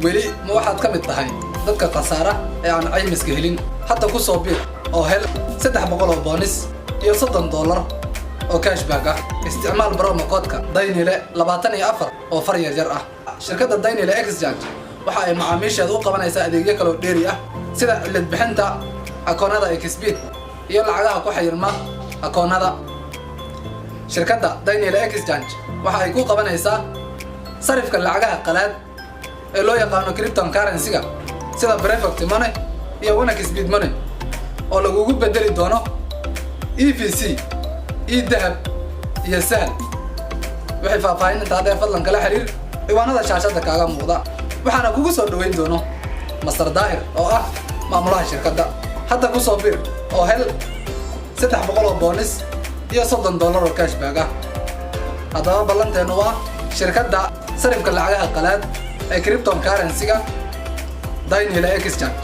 ولي ما واحد كمد تهاي dadka qasaara ee aan caymis helin hatta ku soo biir oo hel 300 bonus iyo $30 oo cashback ah isticmaal promo code-ka daynile 24 oo far yar ah shirkadda daynile exchange waxa ay macaamiisheedu u qabanaysaa adeegyo kala dheeri ah sida cilad bixinta akoonada Xbit iyo lacagaha ku xirma akoonada shirkadda daynile exchange waxa ay ku qabanaysaa sarifka lacagaha qalaad ee loo yaqaan cryptocurrency-ga sida Perfect Money iyo Xbit Money oo lagu bedeli doono EVC dahab iyo sahal waxay faahfaahinta hadda fadlan kala xiriir ciwaanada shaashada kaaga muuqda waxaana kugu soo dhaweyn doono Mastar Daahir oo ah maamulaha shirkadda hadda ku soo biir oo hel 300 bonus iyo $30 oo cashback ah hadaba ballanteenu waa shirkadda sarifka lacagaha qalaad ee cryptocurrency-ga daynile exchange